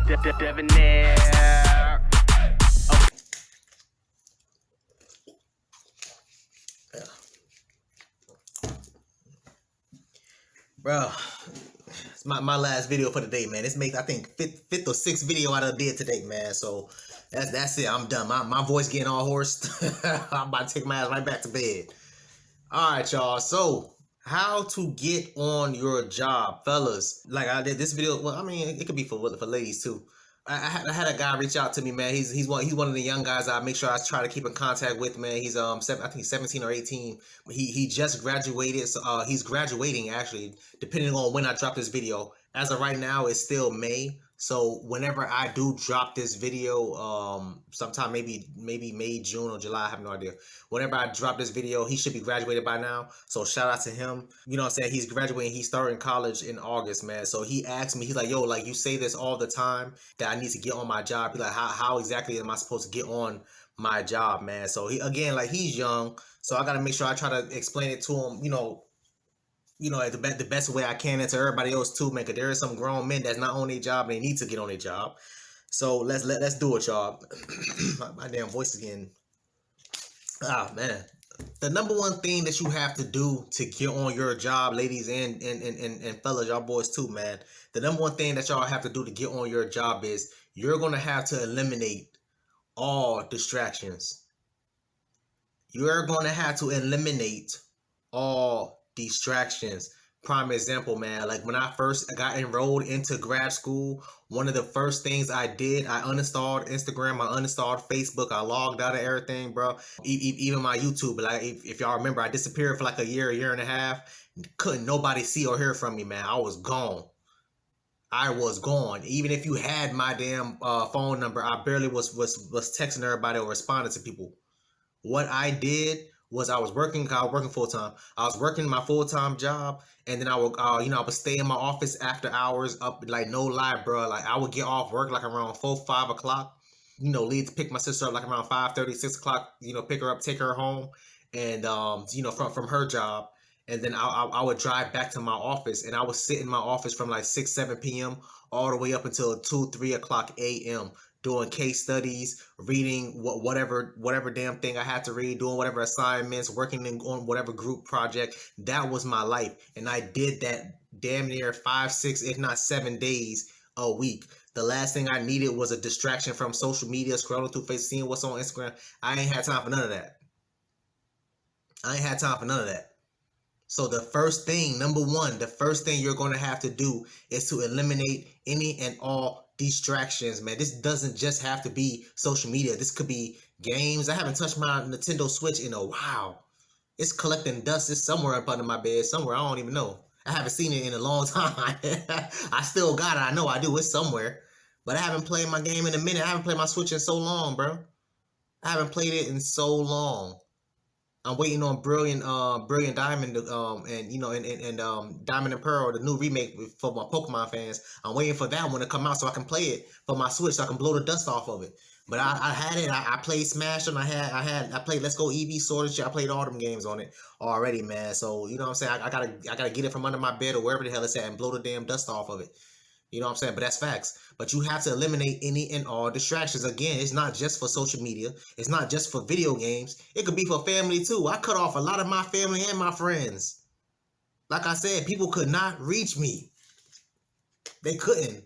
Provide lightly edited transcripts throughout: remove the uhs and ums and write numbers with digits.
Debonair. Bro, it's my last video for the day, man. This makes, I think, fifth or sixth video I done did today, man. So that's it. I'm done. My voice getting all hoarse. I'm about to take my ass right back to bed. All right, y'all. So how to get on your job, fellas. Like I did this video. Well, I mean, it could be for ladies too. I had a guy reach out to me, man. He's one of the young guys I make sure I try to keep in contact with, man. He's I think he's 17 or 18. He just graduated. So he's graduating actually, depending on when I drop this video. As of right now, it's still May. So whenever I do drop this video, sometime maybe May, June, or July, I have no idea. Whenever I drop this video, he should be graduated by now. So shout out to him. You know what I'm saying? He's graduating. He's starting college in August, man. So he asked me, he's like, yo, like you say this all the time that I need to get on my job. He's like, how exactly am I supposed to get on my job, man? So he, again, like he's young. So I got to make sure I try to explain it to him, you know, the best way I can, and to everybody else too, man. Cause there are some grown men that's not on their job and they need to get on their job. So let's do it, y'all. my damn voice again. Ah, man. The number one thing that you have to do to get on your job, ladies and fellas, y'all boys too, man. The number one thing that y'all have to do to get on your job is you're gonna have to eliminate all distractions. You're gonna have to eliminate all distractions. Prime example, man, like when I first got enrolled into grad school, one of the first things I did, I uninstalled Instagram, I uninstalled Facebook, I logged out of everything, bro. Even my YouTube. Like if y'all remember, I disappeared for like a year and a half. Couldn't nobody see or hear from me, man. I was gone. Even if you had my damn phone number, I barely was texting everybody or responding to people. What I did was I was working full time. I was working my full time job, and then I would, I would stay in my office after hours. Up, like no lie, bro. Like I would get off work like around 4-5 o'clock. Leave to pick my sister up like around 5:30, 6 o'clock. Pick her up, take her home, and from her job, and then I would drive back to my office, and I would sit in my office from like 6-7 p.m. all the way up until 2-3 o'clock a.m. doing case studies, reading whatever damn thing I had to read, doing whatever assignments, working on whatever group project. That was my life. And I did that damn near 5, 6, if not 7 days a week. The last thing I needed was a distraction from social media, scrolling through Facebook, seeing what's on Instagram. I ain't had time for none of that. So the first thing, number one, the first thing you're going to have to do is to eliminate any and all distractions, man. This doesn't just have to be social media. This could be games. I haven't touched my Nintendo Switch in a while. It's collecting dust. It's somewhere up under my bed, somewhere. I don't even know. I haven't seen it in a long time. I still got it. I know I do. It's somewhere. But I haven't played my game in a minute. I haven't played my Switch in so long, bro. I haven't played it in so long. I'm waiting on Brilliant Diamond, and Diamond and Pearl, the new remake for my Pokemon fans. I'm waiting for that one to come out so I can play it for my Switch, so I can blow the dust off of it. But I had it. I played Smash, and I played Let's Go EV Sword and shit. I played all them games on it already, man. So you know what I'm saying. I gotta get it from under my bed or wherever the hell it's at and blow the damn dust off of it. You know what I'm saying? But that's facts. But you have to eliminate any and all distractions. Again, it's not just for social media. It's not just for video games. It could be for family too. I cut off a lot of my family and my friends. Like I said, people could not reach me. They couldn't.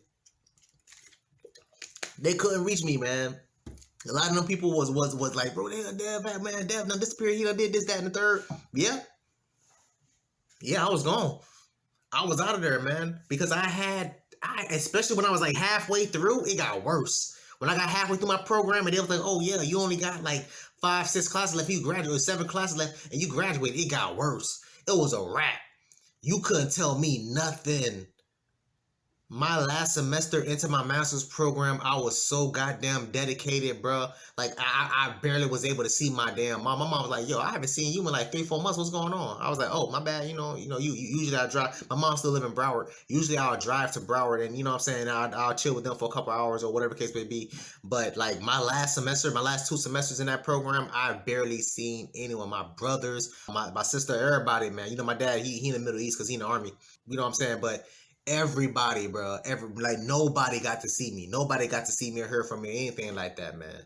They couldn't reach me, man. A lot of them people was like, bro, Dev done disappeared. He done did this, that, and the third. Yeah, I was gone. I was out of there, man. Because especially when I was like halfway through, it got worse. When I got halfway through my program and they was like, oh yeah, you only got like 5, 6 classes left, you graduated, 7 classes left, and you graduated, it got worse. It was a wrap. You couldn't tell me nothing. My last semester into my master's program, I was so goddamn dedicated, bro. Like, I barely was able to see my damn mom. My mom was like, yo, I haven't seen you in like 3-4 months. What's going on? I was like, oh, my bad. Usually I drive. My mom still live in Broward. Usually I'll drive to Broward and, you know what I'm saying, I'll chill with them for a couple hours or whatever the case may be. But, like, my last 2 semesters in that program, I barely seen anyone. My brothers, my sister, everybody, man. My dad, he in the Middle East because he in the Army. You know what I'm saying? But Everybody, bro. Like nobody got to see me. Nobody got to see me or hear from me. Anything like that, man.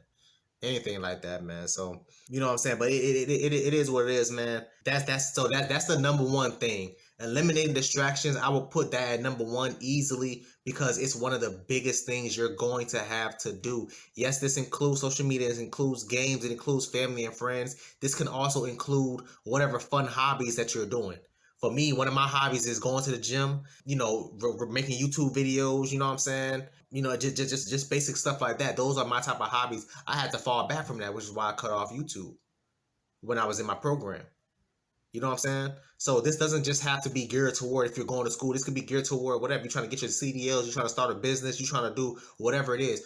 Anything like that, man. So you know what I'm saying. But it is what it is, man. That's the number one thing. Eliminating distractions. I will put that at number one easily because it's one of the biggest things you're going to have to do. Yes, this includes social media. It includes games. It includes family and friends. This can also include whatever fun hobbies that you're doing. For me, one of my hobbies is going to the gym, making YouTube videos, you know what I'm saying? Just basic stuff like that. Those are my type of hobbies. I had to fall back from that, which is why I cut off YouTube when I was in my program. You know what I'm saying? So this doesn't just have to be geared toward if you're going to school. This could be geared toward whatever. You're trying to get your CDLs, you're trying to start a business, you're trying to do whatever it is.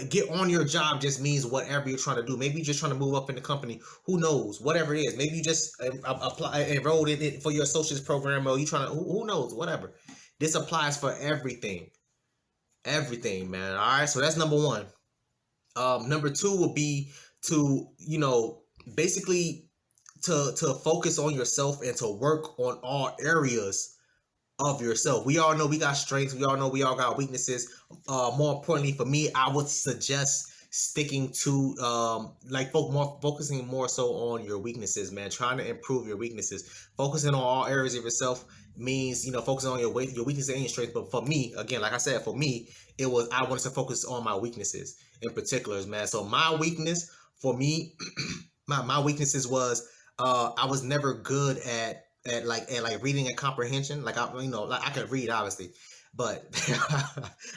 Get on your job just means whatever you're trying to do. Maybe you're just trying to move up in the company. Who knows? Whatever it is. Maybe you just enrolled in it for your associate's program, or you trying to, who knows? Whatever. This applies for everything. Everything, man. All right. So that's number one. Number two would be to, basically to focus on yourself and to work on all areas of yourself. We all know we got strengths. We all know we all got weaknesses. More importantly for me, I would suggest sticking to focusing more so on your weaknesses, man. Trying to improve your weaknesses. Focusing on all areas of yourself means, focusing on your weaknesses and your strengths. But for me, again, like I said, for me, I wanted to focus on my weaknesses in particulars, man. So my weakness for me, my weaknesses was I was never good at reading and comprehension. I could read obviously, but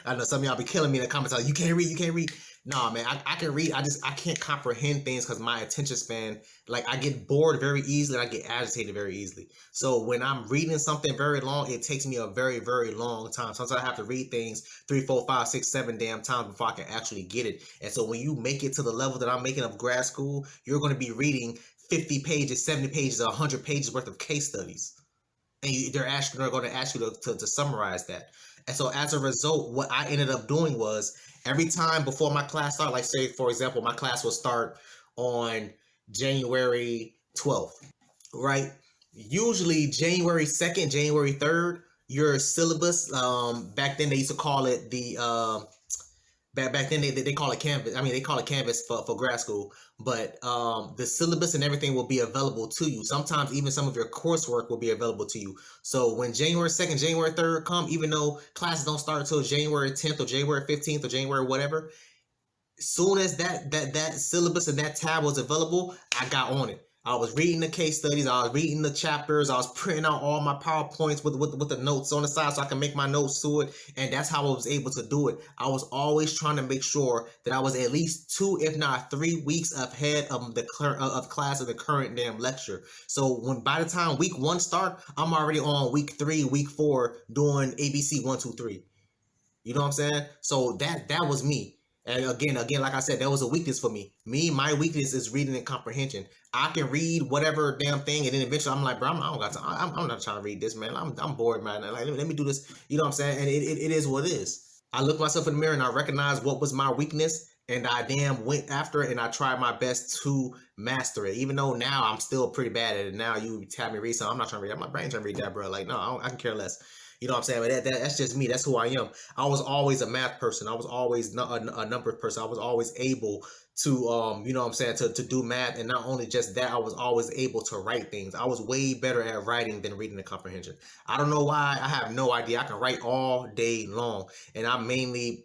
I know some of y'all be killing me in the comments like, you can't read. Nah, man, I can read. I can't comprehend things because my attention span, I get bored very easily and I get agitated very easily. So when I'm reading something very long, it takes me a very, very long time. Sometimes I have to read things 3, 4, 5, 6, 7 damn times before I can actually get it. And so when you make it to the level that I'm making of grad school, you're going to be reading 50 pages, 70 pages, 100 pages worth of case studies. And they're going to ask you to summarize that. And so as a result, what I ended up doing was every time before my class started, like say, for example, my class will start on January 12th, right? Usually January 2nd, January 3rd, your syllabus, back then they used to call it back then they call it Canvas. I mean, they call it Canvas for grad school, but the syllabus and everything will be available to you. Sometimes even some of your coursework will be available to you. So when January 2nd, January 3rd come, even though classes don't start until January 10th or January 15th or January whatever, soon as that syllabus and that tab was available, I got on it. I was reading the case studies, I was reading the chapters, I was printing out all my PowerPoints with the notes on the side so I can make my notes to it, and that's how I was able to do it. I was always trying to make sure that I was at least 2, if not 3 weeks ahead of the class of the current damn lecture. So by the time week 1 start, I'm already on week 3, week 4 doing ABC 1, 2, 3. You know what I'm saying? So that was me. And again, like I said, that was a weakness for me. My weakness is reading and comprehension. I can read whatever damn thing, and then eventually I'm like, bro, I don't got time. I'm not trying to read this, man. I'm bored, man. Like, let me do this. You know what I'm saying? And it is what it is. I looked myself in the mirror and I recognized what was my weakness, and I damn went after it, and I tried my best to master it. Even though now I'm still pretty bad at it. Now you have me read something, I'm not trying to read that. My brain trying to read that, bro. Like, no, I can care less. You know what I'm saying? But that's just me. That's who I am. I was always a math person. I was always a numbers person. I was always able to, you know what I'm saying, to do math. And not only just that, I was always able to write things. I was way better at writing than reading and comprehension. I don't know why. I have no idea. I can write all day long. And I mainly,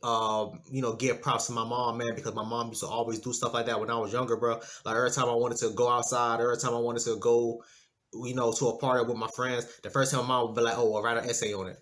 give props to my mom, man, because my mom used to always do stuff like that when I was younger, bro. Like every time I wanted to go outside, every time I wanted to go, to a party with my friends, the first time my mom would be like, oh, well, write an essay on it.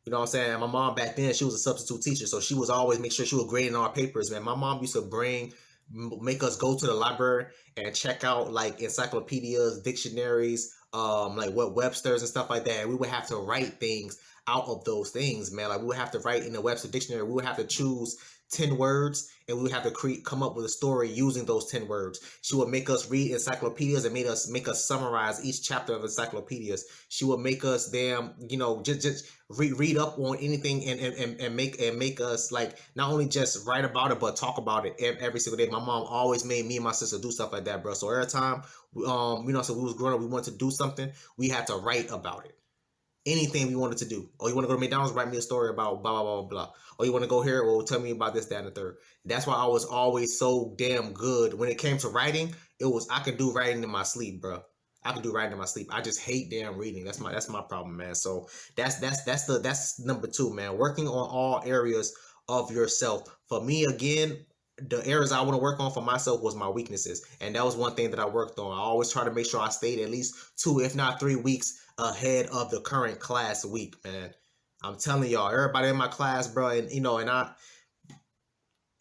You know what I'm saying? My mom back then, she was a substitute teacher, so she was always make sure she was grading our papers, man. My mom used to make us go to the library and check out like encyclopedias, dictionaries, like what Webster's and stuff like that. And we would have to write things out of those things, man. Like we would have to write in the Webster dictionary. We would have to choose 10 words, and we would have to come up with a story using those 10 words. She would make us read encyclopedias and make us summarize each chapter of encyclopedias. She would make us just read up on anything and make us like not only just write about it but talk about it every single day. My mom always made me and my sister do stuff like that, bro. So every time so we was growing up, we wanted to do something, we had to write about it anything we wanted to do. Or you want to go to McDonald's, write me a story about blah, blah, blah, blah. Or you want to go here, well, tell me about this, that, and the third. That's why I was always so damn good. When it came to writing, I could do writing in my sleep, bro. I could do writing in my sleep. I just hate damn reading. That's my problem, man. So that's number 2, man. Working on all areas of yourself. For me, again, the areas I want to work on for myself was my weaknesses. And that was one thing that I worked on. I always try to make sure I stayed at least 2, if not 3 weeks ahead of the current class week, man. I'm telling y'all, everybody in my class, bro, and and I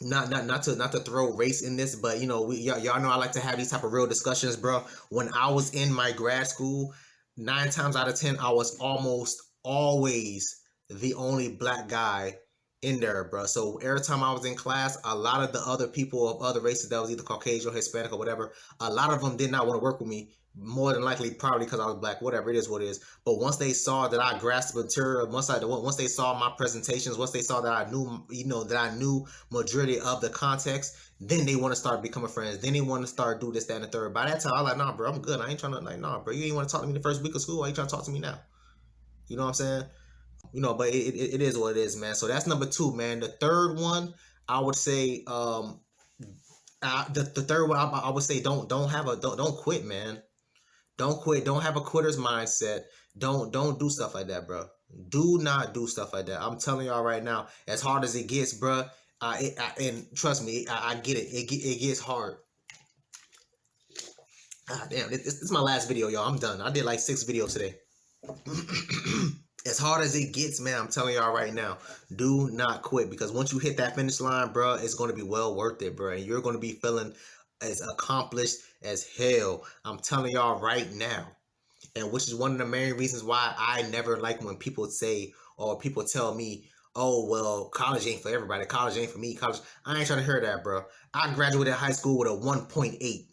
not to throw race in this, but y'all know I like to have these type of real discussions, bro. When I was in my grad school, 9 times out of 10, I was almost always the only black guy in there, bro. So every time I was in class, a lot of the other people of other races that was either Caucasian or Hispanic or whatever, a lot of them did not want to work with me. More than likely, probably because I was black, whatever, it is what it is. But once they saw that I grasped the material, once they saw my presentations, once they saw that I knew, majority of the context, then they want to start becoming friends. Then they want to start do this, that, and the third. By that time, I was like, nah, bro, I'm good. I ain't trying to, like, nah, bro, you ain't want to talk to me the first week of school. Why you trying to talk to me now? You know what I'm saying? But it is what it is, man. So that's number 2, man. The third one, I would say, the third one, I would say, don't quit, man. Don't quit. Don't have a quitter's mindset. Don't do stuff like that, bro. Do not do stuff like that. I'm telling y'all right now, as hard as it gets, bro. And trust me, I get it. It gets hard. Damn, this is my last video, y'all. I'm done. I did like 6 videos today. As hard as it gets, man, I'm telling y'all right now, do not quit, because once you hit that finish line, bro, it's going to be well worth it, bro. And you're going to be feeling as accomplished as hell. I'm telling y'all right now. And which is one of the main reasons why I never like when people say, or people tell me, oh, well, college ain't for everybody. College ain't for me. College. I ain't trying to hear that, bro. I graduated high school with a 1.8.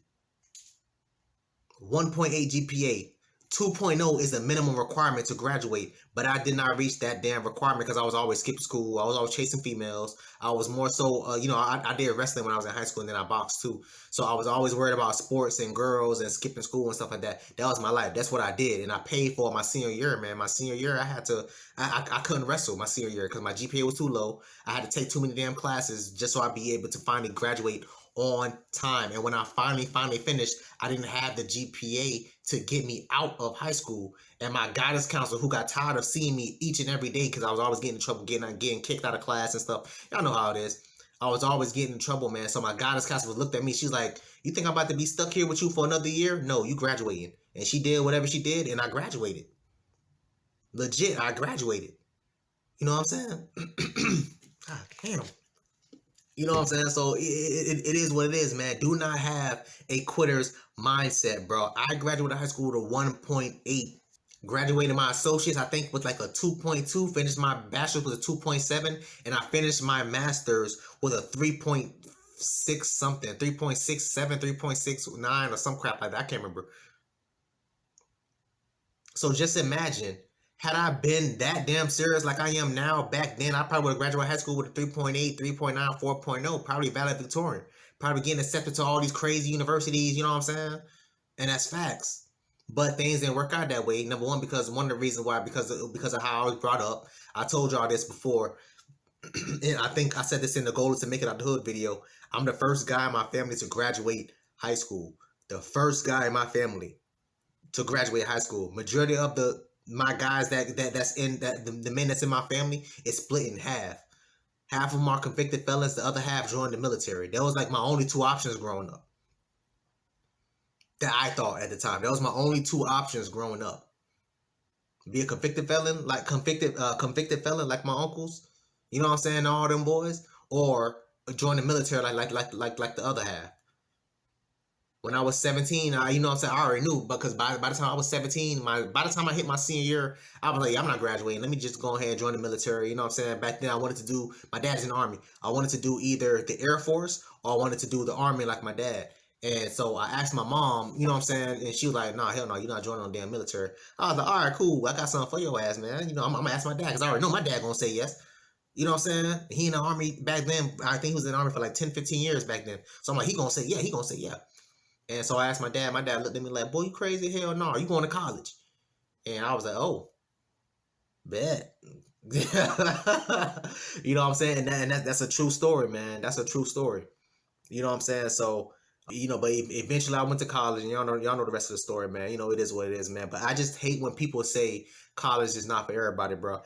1.8 GPA. 2.0 is the minimum requirement to graduate, but I did not reach that damn requirement because I was always skipping school. I was always chasing females. I was more so, I did wrestling when I was in high school, and then I boxed too. So I was always worried about sports and girls and skipping school and stuff like that. That was my life. That's what I did, and I paid for it my senior year, man. My senior year, I couldn't wrestle my senior year because my GPA was too low. I had to take too many damn classes just so I'd be able to finally graduate on time. And when I finally finished, I didn't have the GPA to get me out of high school. And my guidance counselor, who got tired of seeing me each and every day because I was always getting in trouble, getting kicked out of class and stuff. Y'all know how it is. I was always getting in trouble, man. So my guidance counselor looked at me. She's like, you think I'm about to be stuck here with you for another year? No, you graduating. And she did whatever she did, and I graduated. Legit, I graduated. You know what I'm saying? God damn. You know what I'm saying? So it is what it is, man. Do not have a quitter's mindset, bro. I graduated high school with a 1.8. Graduated my associates, I think, with like a 2.2. Finished my bachelor's with a 2.7. And I finished my master's with a 3.6 something. 3.67, 3.69 or some crap like that. I can't remember. So just imagine, had I been that damn serious like I am now, back then, I probably would have graduated high school with a 3.8, 3.9, 4.0, probably valedictorian. Probably getting accepted to all these crazy universities, you know what I'm saying? And that's facts. But things didn't work out that way. Number one, because one of the reasons why, because of how I was brought up. I told y'all this before, and I think I said this in the Goal is to Make It Out the Hood video. I'm the first guy in my family to graduate high school. The first guy in my family to graduate high school. Majority of my guys the men that's in my family is split in half. Half of them are convicted felons. The other half joined the military. That was like my only 2 options growing up. That I thought at the time. That was my only 2 options growing up. Be a convicted felon, like convicted felon, like my uncles. You know what I'm saying? All them boys, or join the military, like the other half. When I was 17, you know what I'm saying, I already knew, because by the time I was 17, by the time I hit my senior year, I was like, yeah, I'm not graduating. Let me just go ahead and join the military. You know what I'm saying? Back then, I wanted to do, my dad's in the Army. I wanted to do either the Air Force or I wanted to do the Army like my dad. And so I asked my mom, you know what I'm saying? And she was like, nah, hell no, you're not joining no damn military. I was like, all right, cool. I got something for your ass, man. You know, I'm going to ask my dad, because I already know my dad going to say yes. You know what I'm saying? He in the Army back then. I think he was in the Army for like 10, 15 years back then. So I'm like, he going to say yeah. He going to say yeah. And so I asked my dad. My dad looked at me like, boy, you crazy? Hell no. You going to college? And I was like, oh. Bet. You know what I'm saying? That's a true story, man. That's a true story. You know what I'm saying? So, but eventually I went to college, and y'all know the rest of the story, man. It is what it is, man. But I just hate when people say college is not for everybody, bro.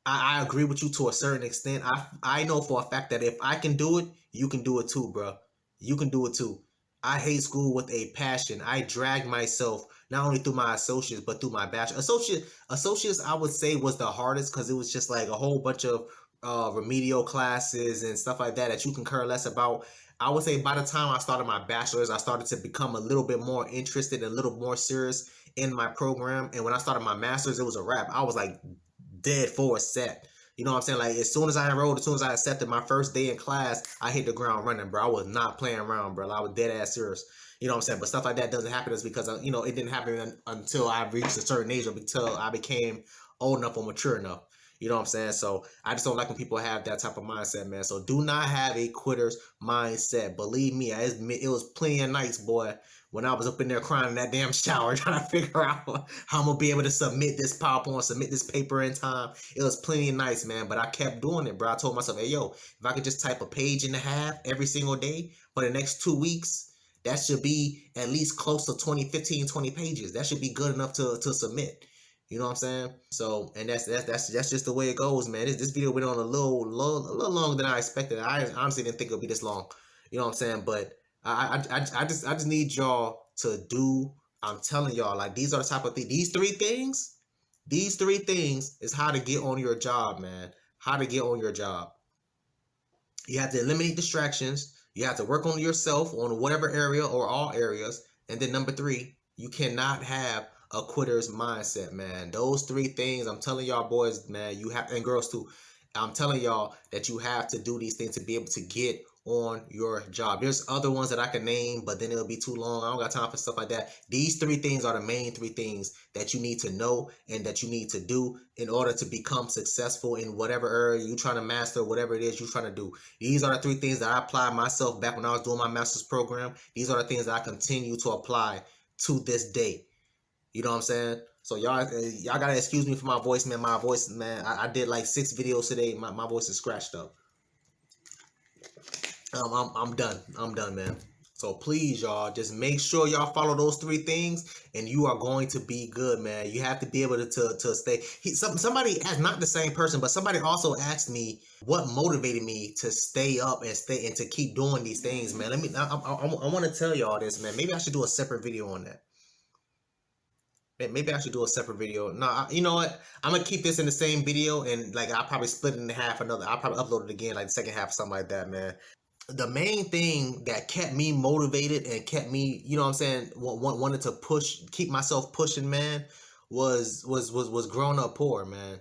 I agree with you to a certain extent. I know for a fact that if I can do it, you can do it too, bro. You can do it too. I hate school with a passion. I drag myself not only through my associates but through my bachelor. Associates I would say was the hardest because it was just like a whole bunch of remedial classes and stuff like that you can care less about. I would say by the time I started my bachelor's, I started to become a little bit more interested and a little more serious in my program. And when I started my master's, it was a wrap. I was like dead for a set. You know what I'm saying? Like as soon as I enrolled, as soon as I accepted my first day in class, I hit the ground running, bro. I was not playing around, bro. I was dead ass serious. You know what I'm saying? But stuff like that doesn't happen is because it didn't happen until I reached a certain age or until I became old enough or mature enough. You know what I'm saying? So I just don't like when people have that type of mindset, man. So do not have a quitter's mindset. Believe me, it was plenty of nights, boy, when I was up in there crying in that damn shower trying to figure out how I'm gonna be able to submit this PowerPoint, submit this paper in time. It was plenty of nights, man, but I kept doing it, bro. I told myself, hey, yo, if I could just type a page and a half every single day for the next 2 weeks, that should be at least close to 20 pages. That should be good enough to submit. You know what I'm saying? So, and that's just the way it goes, man. This video went on a little longer than I expected. I honestly didn't think it would be this long. You know what I'm saying? But I just need y'all to do. I'm telling y'all, like these are the type of things. These three things is how to get on your job, man. How to get on your job. You have to eliminate distractions. You have to work on yourself on whatever area or all areas. And then number 3, you cannot have a quitter's mindset, man. Those 3 things, I'm telling y'all boys, man, you have, and girls too, I'm telling y'all that you have to do these things to be able to get on your job. There's other ones that I can name, but then it'll be too long. I don't got time for stuff like that. These 3 things are the main 3 things that you need to know and that you need to do in order to become successful in whatever area you're trying to master, whatever it is you're trying to do. These are the 3 things that I applied myself back when I was doing my master's program. These are the things that I continue to apply to this day. You know what I'm saying? So y'all gotta excuse me for my voice, man. My voice, man, I did like 6 videos today. My voice is scratched up. I'm done. I'm done, man. So please, y'all, just make sure y'all follow those 3 things, and you are going to be good, man. You have to be able to stay. Somebody asked, not the same person, but somebody also asked me what motivated me to stay up and to keep doing these things, man. I want to tell y'all this, man. Maybe I should do a separate video on that. Maybe I should do a separate video. No, you know what? I'm gonna keep this in the same video, and like I'll probably split it in half. I'll probably upload it again, like the second half, something like that, man. The main thing that kept me motivated and kept me, you know what I'm saying, wanted to keep myself pushing, man, was growing up poor, man.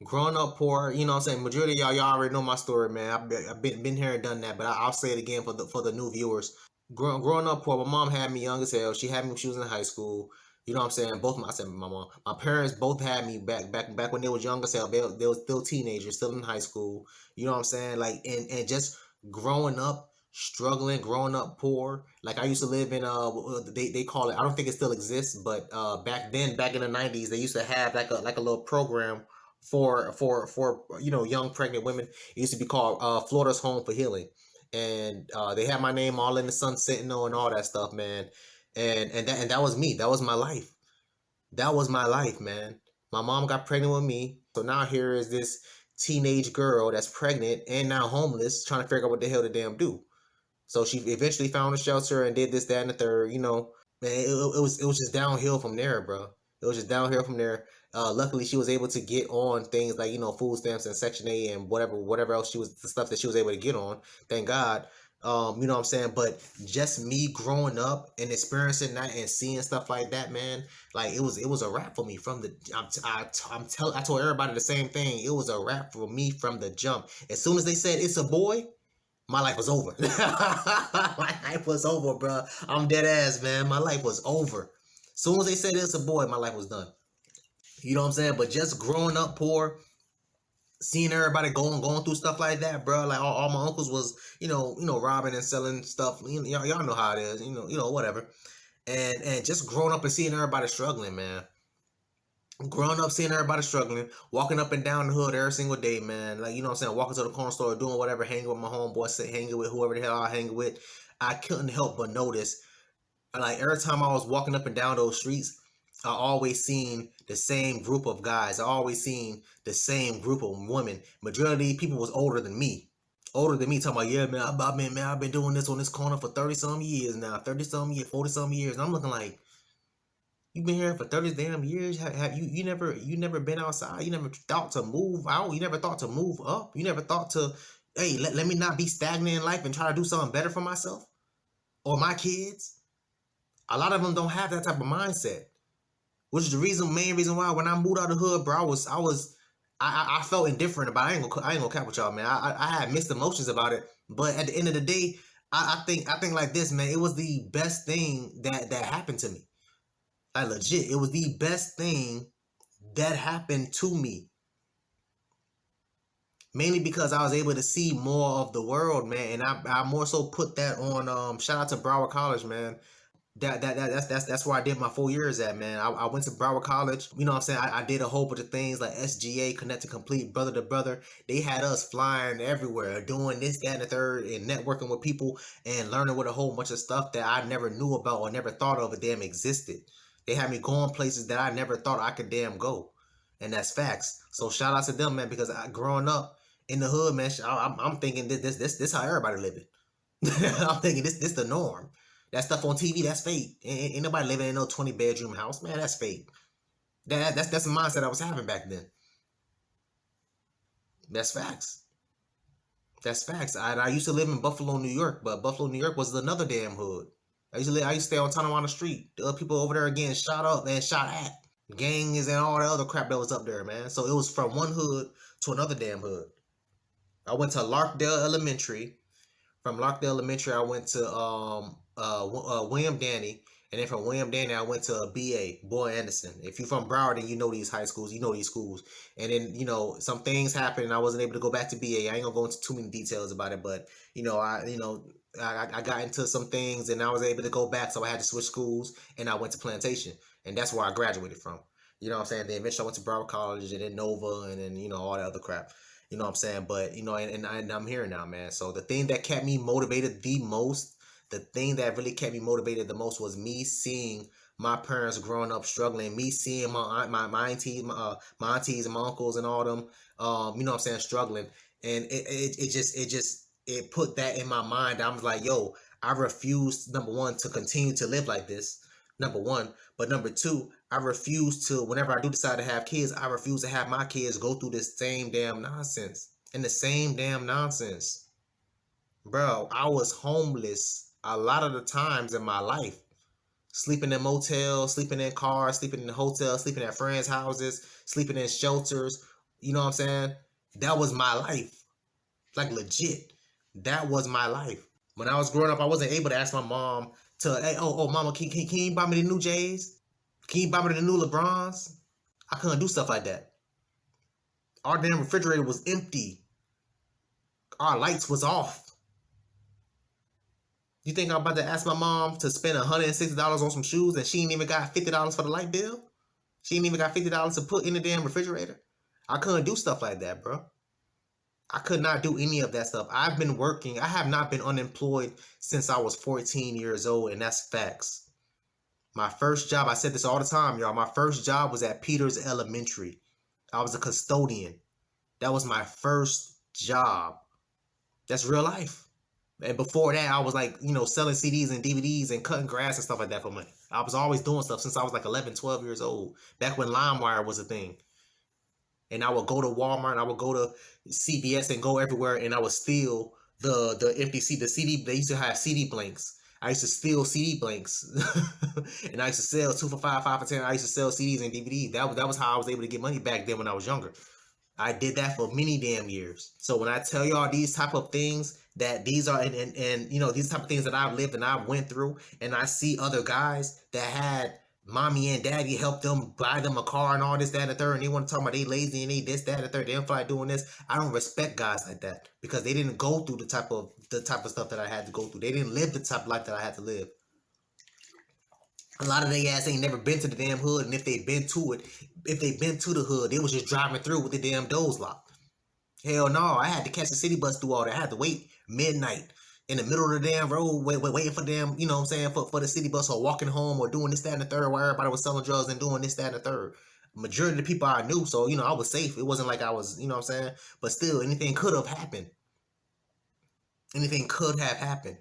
Growing up poor, you know what I'm saying. Majority of y'all already know my story, man. I've been here and done that, but I'll say it again for the new viewers. Growing up poor, my mom had me young as hell. She had me when she was in high school. You know what I'm saying? I said my mom. My parents both had me back when they was young as hell. They was still teenagers, still in high school. You know what I'm saying? Like and just growing up struggling, growing up poor. Like I used to live in they call it, I don't think it still exists, but back in the 90s they used to have like a little program for young pregnant women. It used to be called Florida's Home for Healing. And they had my name all in the sunset and all that stuff, man. And that was me. That was my life. That was my life, man. My mom got pregnant with me. So now here is this teenage girl that's pregnant and now homeless, trying to figure out what the hell to damn do. So she eventually found a shelter and did this, that, and the third. Man, it was just downhill from there, bro. It was just downhill from there. Luckily, she was able to get on things like food stamps and Section 8 and whatever else the stuff that she was able to get on. Thank God. You know what I'm saying? But just me growing up and experiencing that and seeing stuff like that, man, like it was a wrap for me from the. I told everybody the same thing. It was a wrap for me from the jump. As soon as they said it's a boy, my life was over. My life was over, bro. I'm dead ass, man. My life was over. As soon as they said it's a boy, my life was done. You know what I'm saying? But just growing up poor, seeing everybody going through stuff like that, bro. Like all my uncles was, robbing and selling stuff. Y'all know how it is. Whatever. And just growing up and seeing everybody struggling, man. growing up, seeing everybody struggling, walking up and down the hood every single day, man. Like, you know what I'm saying? Walking to the corner store, doing whatever, hanging with my homeboy, hanging with whoever the hell I hang with. I couldn't help but notice, like, every time I was walking up and down those streets, I always seen the same group of guys. I always seen the same group of women. Majority of these people was older than me. Older than me, talking about, yeah, man, I've been doing this on this corner for 30-some years now, 30-some years, 40-some years. And I'm looking like, you've been here for 30 damn years. Have you never been outside? You never thought to move out? You never thought to move up? You never thought to, hey, let me not be stagnant in life and try to do something better for myself or my kids? A lot of them don't have that type of mindset, which is the main reason why when I moved out of the hood, bro, I felt indifferent about it. I ain't gonna cap with y'all, man. I had mixed emotions about it, but at the end of the day, I think like this, man. It was the best thing that happened to me. Like, legit, it was the best thing that happened to me. Mainly because I was able to see more of the world, man, and I more so put that on. Shout out to Broward College, man. That's where I did my 4 years at, man. I went to Broward College. You know what I'm saying? I did a whole bunch of things like SGA, Connect to Complete, Brother to Brother. They had us flying everywhere, doing this, that, and the third, and networking with people and learning with a whole bunch of stuff that I never knew about or never thought of it damn existed. They had me going places that I never thought I could damn go. And that's facts. So shout out to them, man, because growing up in the hood, man, I'm thinking this how everybody living. I'm thinking this the norm. That stuff on TV, that's fake. Ain't nobody living in no 20-bedroom house, man. That's fake. That's the mindset I was having back then. That's facts. That's facts. I used to live in Buffalo, New York, but Buffalo, New York was another damn hood. I used to stay on Tonawanda Street. The other people over there getting shot up and shot at. Gangs and all the other crap that was up there, man. So it was from one hood to another damn hood. I went to Larkdale Elementary. From Larkdale Elementary, I went to William Danny, and then from William Danny, I went to BA, Boy Anderson. If you're from Broward and you know these high schools, you know these schools. And then, you know, some things happened, and I wasn't able to go back to BA. I ain't gonna go into too many details about it, but I got into some things, and I was able to go back, so I had to switch schools, and I went to Plantation, and that's where I graduated from. You know what I'm saying? Then eventually I went to Broward College, and then Nova, and then, you know, all that other crap. You know what I'm saying? But, you know, and I'm here now, man. So the thing that kept me motivated the most, the thing that really kept me motivated the most was me seeing my parents growing up struggling, me seeing my aunties, my aunties and my uncles and all them, you know what I'm saying, struggling. And it put that in my mind. I was like, yo, I refuse, number one, to continue to live like this. Number one. But number two, I refuse to, whenever I do decide to have kids, I refuse to have my kids go through this same damn nonsense. And the same damn nonsense. Bro, I was homeless a lot of the times in my life. Sleeping in motels, sleeping in cars, sleeping in hotels, sleeping at friends' houses, sleeping in shelters. You know what I'm saying? That was my life. Like, legit. That was my life. When I was growing up, I wasn't able to ask my mom to, hey, mama, can you buy me the new J's? Can you buy me the new LeBrons? I couldn't do stuff like that. Our damn refrigerator was empty. Our lights was off. You think I'm about to ask my mom to spend $160 on some shoes and she ain't even got $50 for the light bill? She ain't even got $50 to put in the damn refrigerator? I couldn't do stuff like that, bro. I could not do any of that stuff. I've been working. I have not been unemployed since I was 14 years old, and that's facts. My first job, I said this all the time, y'all. My first job was at Peters Elementary. I was a custodian. That was my first job. That's real life. And before that, I was like, you know, selling CDs and DVDs and cutting grass and stuff like that for money. I was always doing stuff since I was like 11, 12 years old. Back when LimeWire was a thing. And I would go to Walmart and I would go to CVS and go everywhere and I would steal the empty CD. They used to have CD blanks. I used to steal CD blanks. And I used to sell 2 for $5, 5 for $10. I used to sell CDs and DVDs. That was how I was able to get money back then when I was younger. I did that for many damn years. So when I tell y'all these type of things, that these are and you know, these type of things that I've lived and I went through, and I see other guys that had mommy and daddy help them buy them a car and all this, that, and the third, and they want to talk about they lazy and they this, that, and the third. They don't feel like doing this. I don't respect guys like that because they didn't go through the type of stuff that I had to go through. They didn't live the type of life that I had to live. A lot of they ass ain't never been to the damn hood, and if they been to it, if they been to the hood, they was just driving through with the damn doors locked. Hell no, I had to catch the city bus through all that. I had to wait midnight in the middle of the damn road, waiting for them, you know what I'm saying, for the city bus, or walking home, or doing this, that, and the third, while everybody was selling drugs and doing this, that, and the third. Majority of the people I knew, so, you know, I was safe. It wasn't like I was, you know what I'm saying? But still, anything could have happened. Anything could have happened.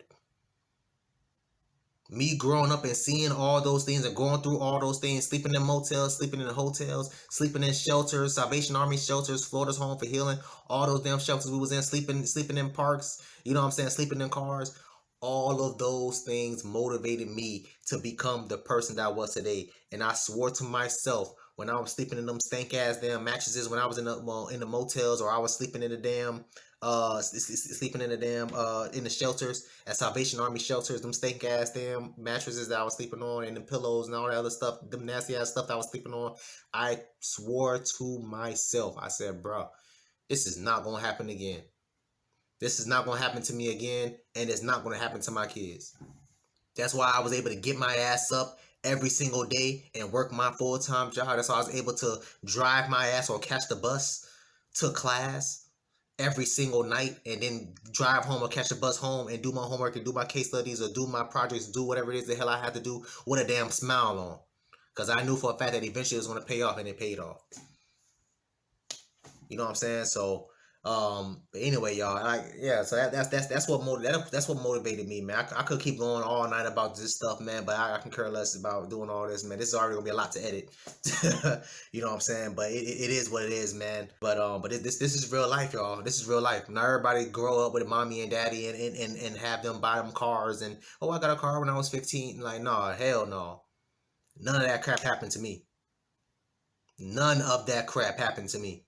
Me growing up and seeing all those things and going through all those things, sleeping in motels, sleeping in hotels, sleeping in shelters, Salvation Army shelters, Florida's Home for Healing, all those damn shelters we was in, sleeping in parks, you know what I'm saying, sleeping in cars. All of those things motivated me to become the person that I was today. And I swore to myself, when I was sleeping in them stank ass damn mattresses, when I was in the motels, or I was sleeping in the damn in the shelters at Salvation Army shelters, them stank ass damn mattresses that I was sleeping on, and the pillows and all that other stuff, them nasty ass stuff that I was sleeping on, I swore to myself, I said, bro, this is not gonna happen again. This is not gonna happen to me again, and it's not gonna happen to my kids. That's why I was able to get my ass up every single day and work my full-time job. That's why I was able to drive my ass or catch the bus to class every single night, and then drive home or catch the bus home and do my homework and do my case studies or do my projects, do whatever it is the hell I had to do with a damn smile on. Because I knew for a fact that eventually it was going to pay off, and it paid off. You know what I'm saying? So, but anyway, y'all, so that's what motivated me, man. I could keep going all night about this stuff, man, but I can care less about doing all this, man. This is already gonna be a lot to edit. You know what I'm saying? But it is what it is, man. But this is real life, y'all. This is real life. Not everybody grow up with mommy and daddy and have them buy them cars and, oh, I got a car when I was 15. Like, no, hell no. None of that crap happened to me. None of that crap happened to me.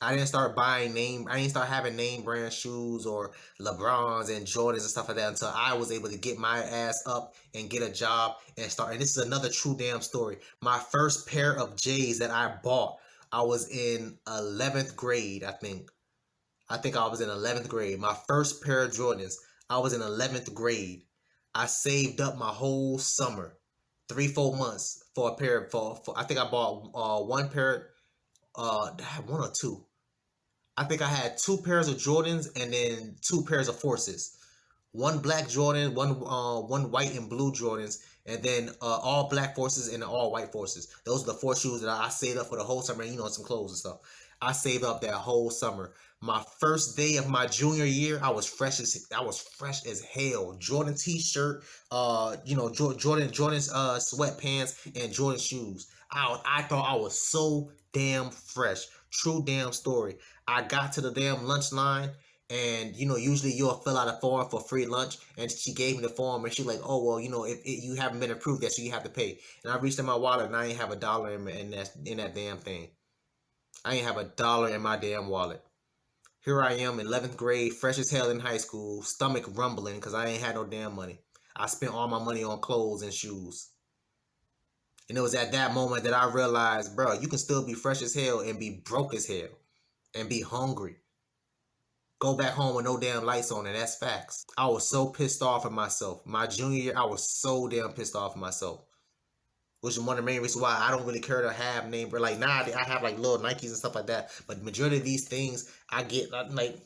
I didn't start having name brand shoes or LeBrons and Jordans and stuff like that until I was able to get my ass up and get a job and start. And this is another true damn story. My first pair of J's that I bought, I was in 11th grade, I think. I was in 11th grade. My first pair of Jordans, I was in 11th grade. I saved up my whole summer, 3-4 months for a pair for I think I bought one pair. I had one or two. I think I had 2 pairs of Jordans and then 2 pairs of Forces. One black Jordan, one white and blue Jordans, and then all black Forces and all white Forces. Those are the 4 shoes that I saved up for the whole summer, you know, some clothes and stuff. I saved up that whole summer. My first day of my junior year, I was fresh as hell. Jordan t-shirt, you know, Jordan's sweatpants and Jordan shoes. I thought I was so damn fresh. True damn story. I got to the damn lunch line, and you know, usually you'll fill out a form for free lunch, and she gave me the form, and she's like, oh, well, you know, if you haven't been approved yet, so you have to pay. And I reached in my wallet, and I ain't have $1 in that damn thing. I ain't have $1 in my damn wallet. Here I am in 11th grade, fresh as hell in high school, stomach rumbling because I ain't had no damn money. I spent all my money on clothes and shoes. And it was at that moment that I realized, bro, you can still be fresh as hell and be broke as hell and be hungry. Go back home with no damn lights on, and that's facts. I was so pissed off at myself. My junior year, I was so damn pissed off at myself. Which is one of the main reasons why I don't really care to have name brand. Like, nah, I have like little Nikes and stuff like that. But the majority of these things I get, like,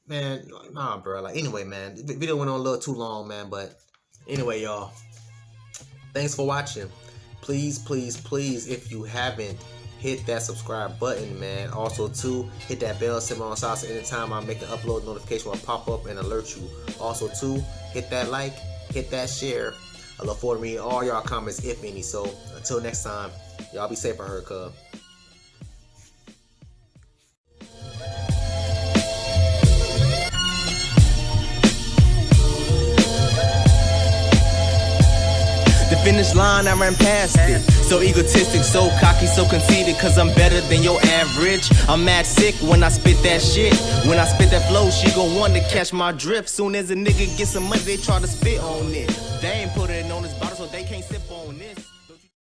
man, nah, bro. Like, anyway, man, the video went on a little too long, man. But anyway, y'all, thanks for watching. Please, please, please, if you haven't, hit that subscribe button, man. Also, too, hit that bell symbol on side so anytime I make an upload, notification will pop up and alert you. Also, too, hit that like, hit that share. I look forward to reading all y'all comments, if any. So, until next time, y'all be safe out here, cuz. The finish line, I ran past it. So egotistic, so cocky, so conceited, cause I'm better than your average. I'm mad sick when I spit that shit. When I spit that flow, she gon' want to catch my drift. Soon as a nigga get some money, they try to spit on it. They ain't